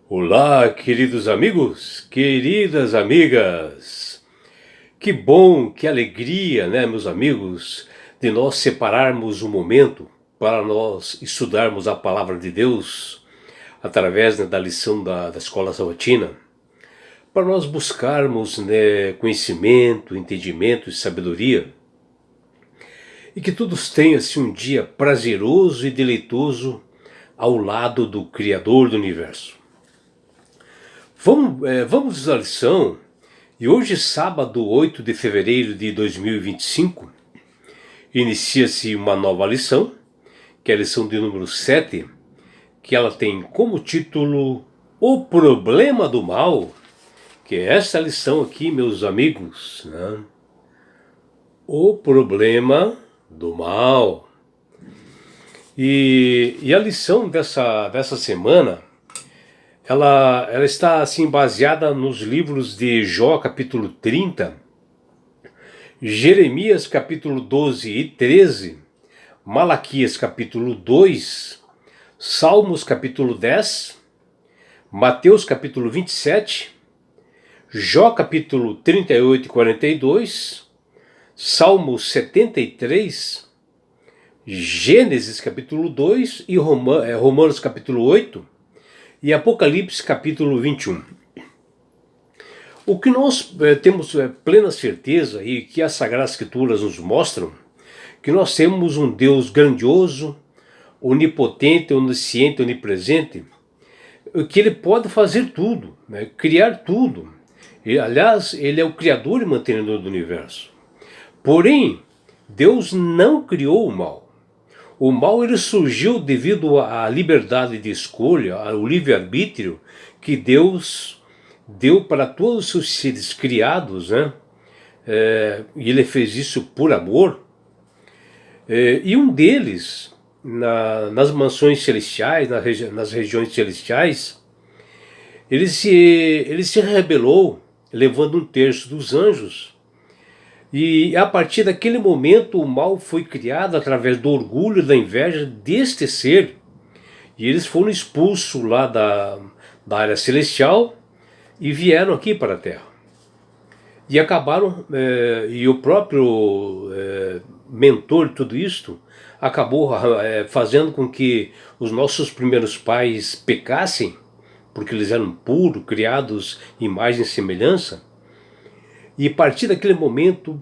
Olá, queridos amigos, queridas amigas. Que bom, que alegria, né, meus amigos, de nós separarmos um momento para nós estudarmos a palavra de Deus através, né, da lição da escola sabatina, para nós buscarmos, né, conhecimento, entendimento e sabedoria, e que todos tenham assim, um dia prazeroso e deleitoso ao lado do Criador do Universo. Vamos à lição. E hoje, sábado 8 de fevereiro de 2025, inicia-se uma nova lição, que é a lição de número 7, que ela tem como título O Problema do Mal, que é essa lição aqui, meus amigos, né? O Problema do Mal. E a lição dessa semana, ela está assim baseada nos livros de Jó, capítulo 30, Jeremias, capítulo 12 e 13, Malaquias, capítulo 2, Salmos, capítulo 10, Mateus, capítulo 27, Jó, capítulo 38 e 42, Salmos 73, Gênesis, capítulo 2 e Romanos, capítulo 8, e Apocalipse capítulo 21. O que nós temos plena certeza e que as Sagradas Escrituras nos mostram, que nós temos um Deus grandioso, onipotente, onisciente, onipresente, que Ele pode fazer tudo, né? Criar tudo. Aliás, Ele é o Criador e mantenedor do universo. Porém, Deus não criou o mal. O mal ele surgiu devido à liberdade de escolha, ao livre-arbítrio que Deus deu para todos os seus seres criados, né? E ele fez isso por amor. E um deles, nas mansões celestiais, nas regiões celestiais, ele se rebelou, levando um terço dos anjos. E a partir daquele momento o mal foi criado através do orgulho, da inveja deste ser. E eles foram expulsos lá da área celestial e vieram aqui para a Terra. E acabaram, e o próprio mentor de tudo isto acabou fazendo com que os nossos primeiros pais pecassem, porque eles eram puros, criados em imagem e semelhança. E a partir daquele momento,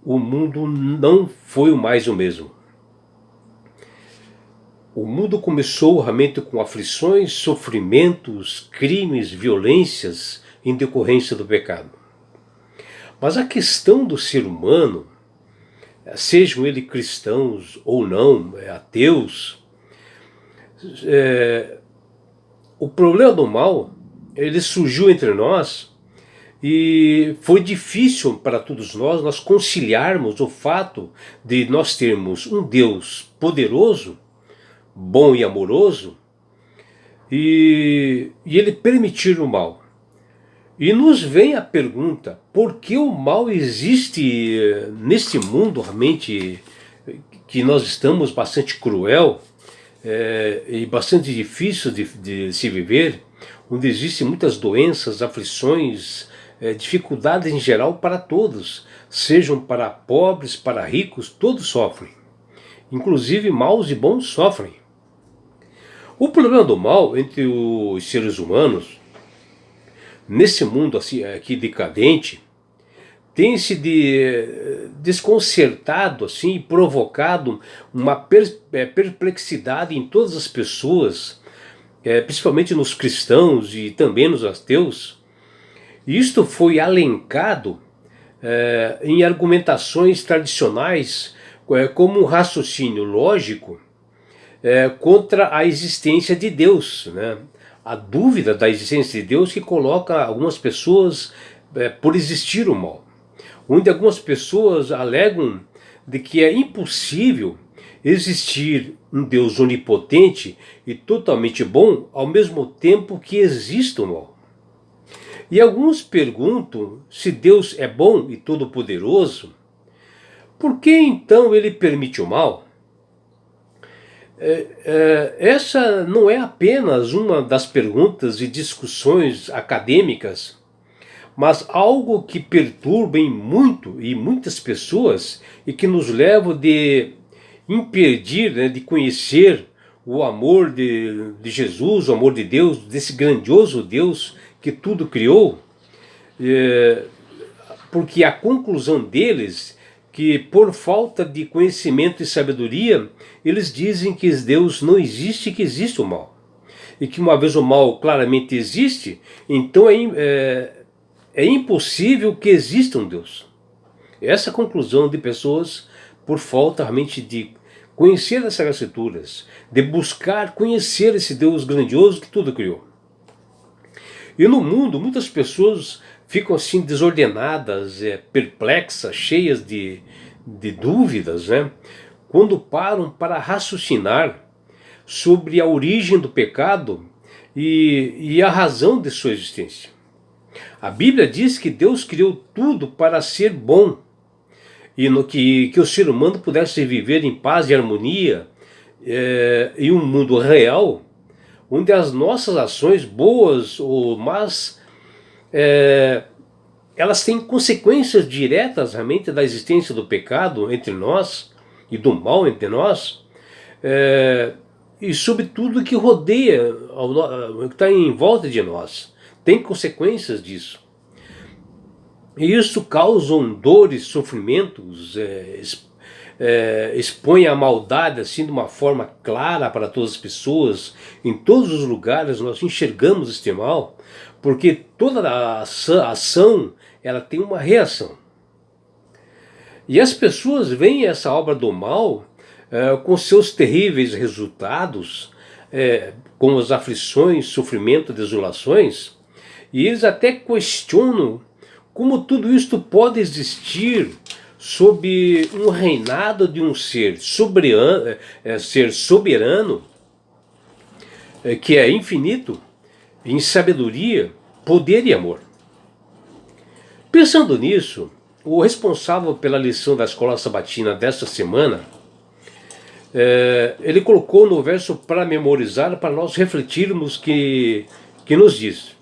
o mundo não foi mais o mesmo. O mundo começou realmente com aflições, sofrimentos, crimes, violências em decorrência do pecado. Mas a questão do ser humano, sejam eles cristãos ou não, ateus, o problema do mal, ele surgiu entre nós. E foi difícil para todos nós conciliarmos o fato de nós termos um Deus poderoso, bom e amoroso, e ele permitir o mal. E nos vem a pergunta, por que o mal existe neste mundo realmente que nós estamos bastante cruel e bastante difícil de se viver, onde existem muitas doenças, aflições, dificuldades em geral para todos, sejam para pobres, para ricos, todos sofrem. Inclusive maus e bons sofrem. O problema do mal entre os seres humanos, nesse mundo assim, aqui decadente, tem se desconcertado assim, provocado uma perplexidade em todas as pessoas, principalmente nos cristãos e também nos ateus. Isto foi alencado em argumentações tradicionais como um raciocínio lógico contra a existência de Deus, né? A dúvida da existência de Deus que coloca algumas pessoas por existir o mal. Onde algumas pessoas alegam de que é impossível existir um Deus onipotente e totalmente bom ao mesmo tempo que exista o mal. E alguns perguntam, se Deus é bom e todo-poderoso, por que então ele permite o mal? Essa não é apenas uma das perguntas e discussões acadêmicas, mas algo que perturba em muito e muitas pessoas e que nos leva de impedir, né, de conhecer o amor de Jesus, o amor de Deus, desse grandioso Deus que tudo criou, porque a conclusão deles que por falta de conhecimento e sabedoria, eles dizem que Deus não existe, que existe o mal. E que uma vez o mal claramente existe, então é impossível que exista um Deus. Essa é a conclusão de pessoas por falta realmente de conhecer as Sagradas Escrituras, de buscar conhecer esse Deus grandioso que tudo criou. E no mundo, muitas pessoas ficam assim desordenadas, perplexas, cheias de dúvidas, né? Quando param para raciocinar sobre a origem do pecado e a razão de sua existência. A Bíblia diz que Deus criou tudo para ser bom e que o ser humano pudesse viver em paz e harmonia em um mundo real, onde as nossas ações, boas ou más, elas têm consequências diretas realmente da existência do pecado entre nós e do mal entre nós, e sobre tudo que rodeia, que está em volta de nós. Tem consequências disso. E isso causa dores, sofrimentos, expõe a maldade assim de uma forma clara para todas as pessoas. Em todos os lugares nós enxergamos este mal, porque toda a ação ela tem uma reação. E as pessoas veem essa obra do mal com seus terríveis resultados, com as aflições, sofrimento, desolações, e eles até questionam como tudo isto pode existir sob um reinado de um ser soberano, que é infinito, em sabedoria, poder e amor. Pensando nisso, o responsável pela lição da escola sabatina desta semana, ele colocou no verso para memorizar, para nós refletirmos, que nos diz: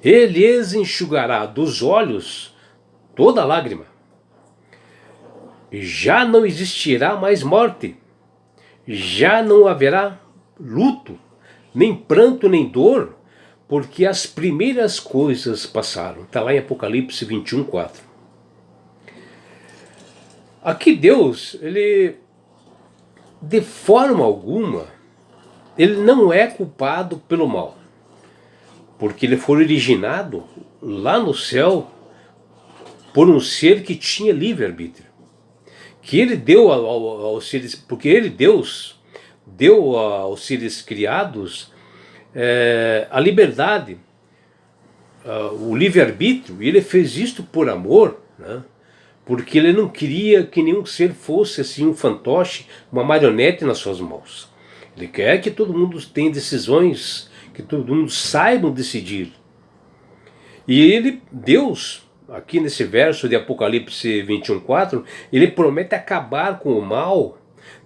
Ele lhes enxugará dos olhos toda lágrima. Já não existirá mais morte. Já não haverá luto, nem pranto, nem dor, porque as primeiras coisas passaram. Está lá em Apocalipse 21:4. Aqui Deus, ele, de forma alguma, ele não é culpado pelo mal, porque ele foi originado lá no céu por um ser que tinha livre-arbítrio, que ele deu aos seres, porque ele, Deus, deu aos seres criados a liberdade, o livre-arbítrio, e ele fez isto por amor, né? Porque ele não queria que nenhum ser fosse assim um fantoche, uma marionete nas suas mãos. Ele quer que todo mundo tenha decisões, que todo mundo saiba decidir. E ele, Deus, aqui nesse verso de Apocalipse 21:4, ele promete acabar com o mal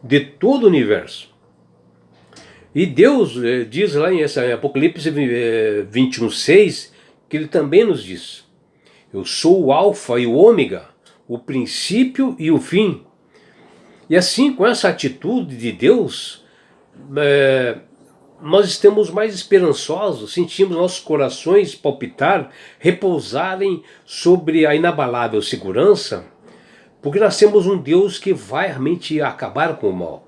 de todo o universo. E Deus diz lá em Apocalipse 21:6, que ele também nos diz: eu sou o alfa e o ômega, o princípio e o fim. E assim, com essa atitude de Deus, nós estamos mais esperançosos, sentimos nossos corações palpitar, repousarem sobre a inabalável segurança, porque nós temos um Deus que vai realmente acabar com o mal.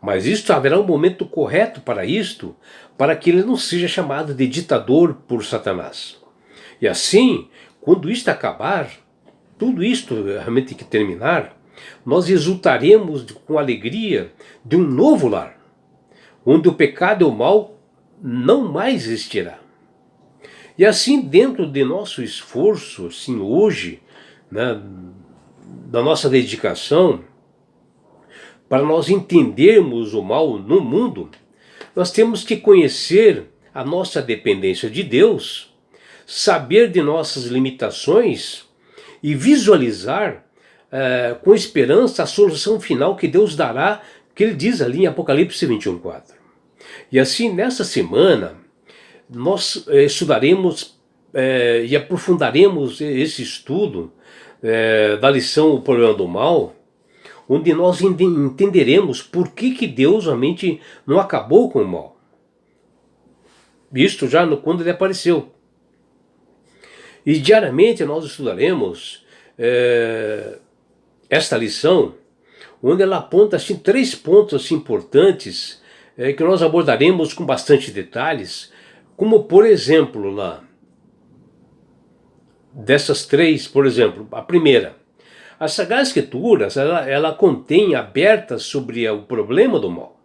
Mas isto haverá um momento correto para isto, para que ele não seja chamado de ditador por Satanás. E assim, quando isto acabar, tudo isto realmente que terminar, nós exultaremos com alegria de um novo lar, onde o pecado e o mal não mais existirá. E assim, dentro de nosso esforço, assim, hoje, né, da nossa dedicação, para nós entendermos o mal no mundo, nós temos que conhecer a nossa dependência de Deus, saber de nossas limitações e visualizar com esperança a solução final que Deus dará, que ele diz ali em Apocalipse 21:4. E assim, nessa semana, nós estudaremos e aprofundaremos esse estudo da lição O Problema do Mal, onde nós entenderemos por que Deus realmente não acabou com o mal. Isto já quando ele apareceu. E diariamente nós estudaremos esta lição, onde ela aponta assim, 3 pontos assim, importantes que nós abordaremos com bastante detalhes, como por exemplo lá, dessas 3, por exemplo, a primeira, as Sagradas Escrituras, ela contém abertas sobre o problema do mal.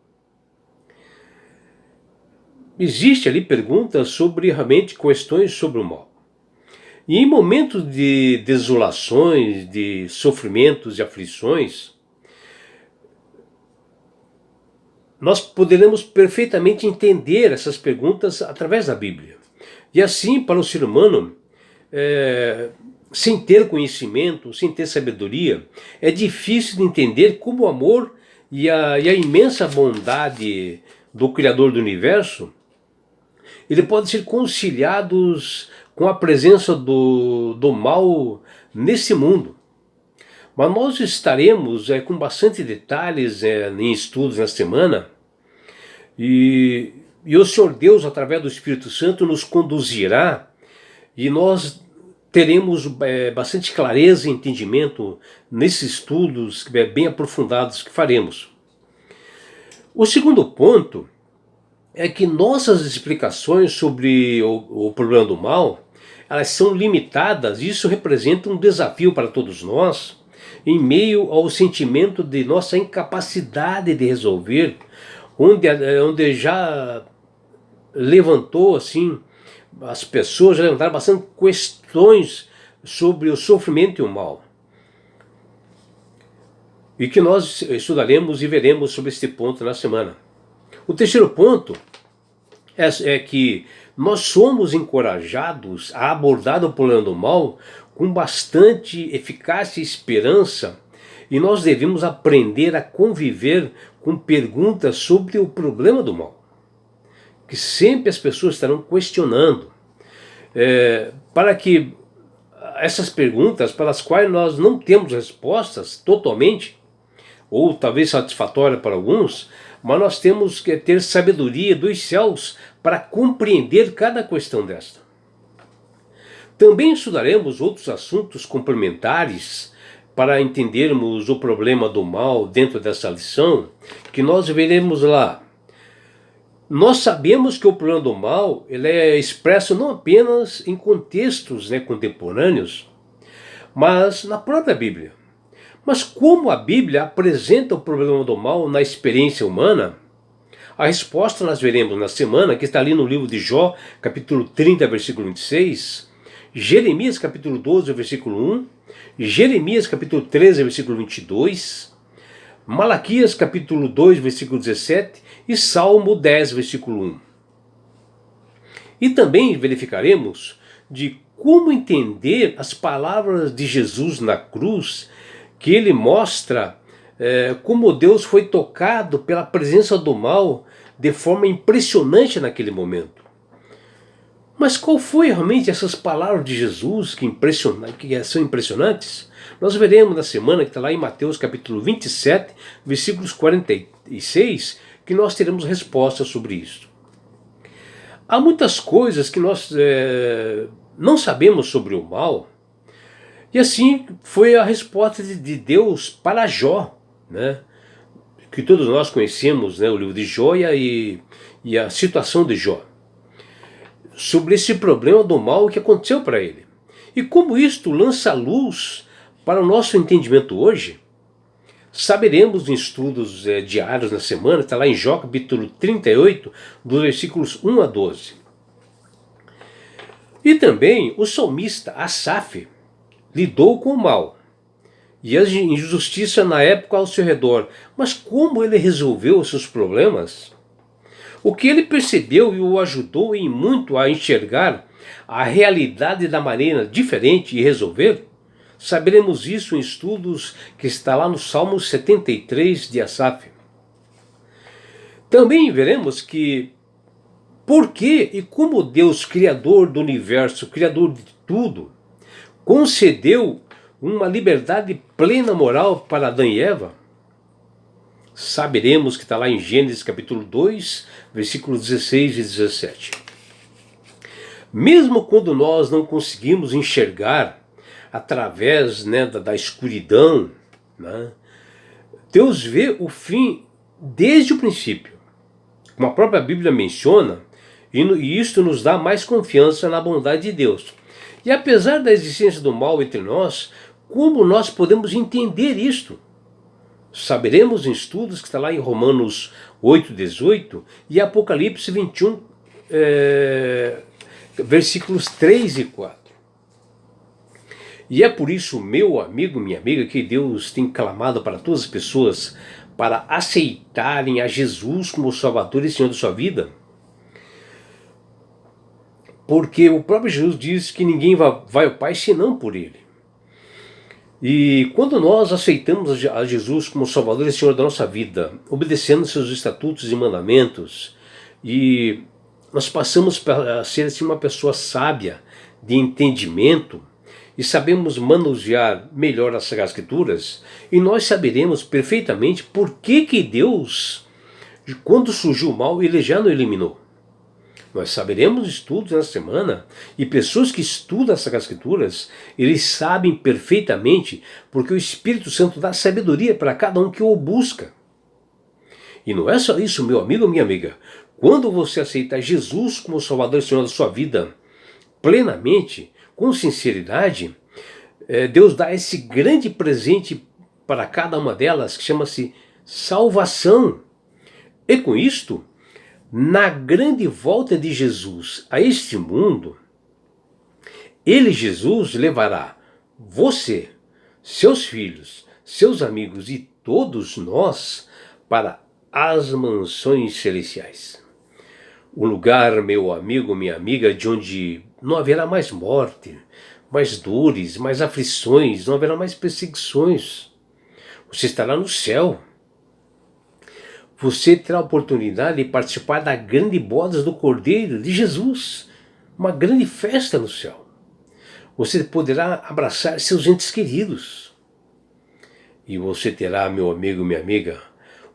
Existe ali perguntas sobre realmente questões sobre o mal. E em momentos de desolações, de sofrimentos e aflições, nós poderemos perfeitamente entender essas perguntas através da Bíblia. E assim, para o ser humano, sem ter conhecimento, sem ter sabedoria, é difícil de entender como o amor e a imensa bondade do Criador do Universo, ele pode ser conciliados com a presença do mal nesse mundo. Mas nós estaremos com bastante detalhes em estudos na semana, e o Senhor Deus, através do Espírito Santo, nos conduzirá, e nós teremos bastante clareza e entendimento nesses estudos bem aprofundados que faremos. O segundo ponto é que nossas explicações sobre o problema do mal, elas são limitadas, e isso representa um desafio para todos nós, em meio ao sentimento de nossa incapacidade de resolver, onde já levantou assim, as pessoas já levantaram bastante questões sobre o sofrimento e o mal. E que nós estudaremos e veremos sobre este ponto na semana. O terceiro ponto é que nós somos encorajados a abordar o problema do mal com bastante eficácia e esperança, e nós devemos aprender a conviver com perguntas sobre o problema do mal, que sempre as pessoas estarão questionando, para que essas perguntas, para as quais nós não temos respostas totalmente, ou talvez satisfatória para alguns, mas nós temos que ter sabedoria dos céus para compreender cada questão desta. Também estudaremos outros assuntos complementares para entendermos o problema do mal dentro dessa lição, que nós veremos lá. Nós sabemos que o problema do mal ele é expresso não apenas em contextos contemporâneos, mas na própria Bíblia. Mas como a Bíblia apresenta o problema do mal na experiência humana? A resposta nós veremos na semana, que está ali no livro de Jó, capítulo 30, versículo 26, Jeremias, capítulo 12, versículo 1, Jeremias, capítulo 13, versículo 22, Malaquias, capítulo 2, versículo 17 e Salmo 10, versículo 1. E também verificaremos de como entender as palavras de Jesus na cruz, que ele mostra como Deus foi tocado pela presença do mal de forma impressionante naquele momento. Mas qual foi realmente essas palavras de Jesus que são impressionantes? Nós veremos na semana, que está lá em Mateus capítulo 27, versículos 46, que nós teremos respostas sobre isso. Há muitas coisas que nós não sabemos sobre o mal, e assim foi a resposta de Deus para Jó, que todos nós conhecemos, o livro de Jó e a situação de Jó, sobre esse problema do mal que aconteceu para ele. E como isto lança luz para o nosso entendimento hoje, saberemos em estudos diários na semana, está lá em Jó capítulo 38, dos versículos 1 a 12. E também o salmista Asaf lidou com o mal e a injustiça na época ao seu redor. Mas como ele resolveu os seus problemas? O que ele percebeu e o ajudou em muito a enxergar a realidade da maneira diferente e resolver? Saberemos isso em estudos que está lá no Salmo 73 de Asaf. Também veremos que por que e como Deus, Criador do universo, Criador de tudo, concedeu uma liberdade plena moral para Adão e Eva. Saberemos que está lá em Gênesis capítulo 2, versículos 16 e 17. Mesmo quando nós não conseguimos enxergar através, da escuridão, Deus vê o fim desde o princípio. Como a própria Bíblia menciona, e isto nos dá mais confiança na bondade de Deus. E apesar da existência do mal entre nós, como nós podemos entender isto? Saberemos em estudos que está lá em Romanos 8:18 e Apocalipse 21, versículos 3 e 4. E é por isso, meu amigo, minha amiga, que Deus tem clamado para todas as pessoas para aceitarem a Jesus como Salvador e Senhor da sua vida. Porque o próprio Jesus diz que ninguém vai ao Pai senão por Ele. E quando nós aceitamos a Jesus como Salvador e Senhor da nossa vida, obedecendo seus estatutos e mandamentos, e nós passamos a ser assim, uma pessoa sábia, de entendimento, e sabemos manusear melhor as Sagradas Escrituras, e nós saberemos perfeitamente por que Deus, quando surgiu o mal, Ele já não eliminou. Nós saberemos estudos nessa semana, e pessoas que estudam as Sagradas Escrituras, eles sabem perfeitamente, porque o Espírito Santo dá sabedoria para cada um que o busca. E não é só isso, meu amigo ou minha amiga. Quando você aceita Jesus como Salvador e Senhor da sua vida, plenamente, com sinceridade, Deus dá esse grande presente para cada uma delas, que chama-se salvação. E com isto, na grande volta de Jesus a este mundo, Ele, Jesus, levará você, seus filhos, seus amigos e todos nós para as mansões celestiais. O lugar, meu amigo, minha amiga, de onde não haverá mais morte, mais dores, mais aflições, não haverá mais perseguições. Você estará no céu. Você terá a oportunidade de participar da grande boda do Cordeiro de Jesus, uma grande festa no céu. Você poderá abraçar seus entes queridos. E você terá, meu amigo, minha amiga,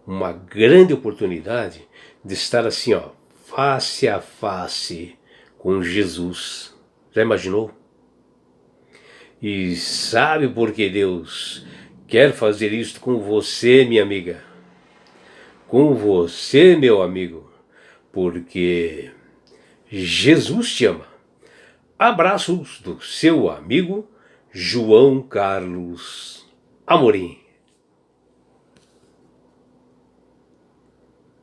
uma grande oportunidade de estar assim, face a face com Jesus. Já imaginou? E sabe por que Deus quer fazer isso com você, minha amiga? Com você, meu amigo, porque Jesus te ama. Abraços do seu amigo João Carlos Amorim.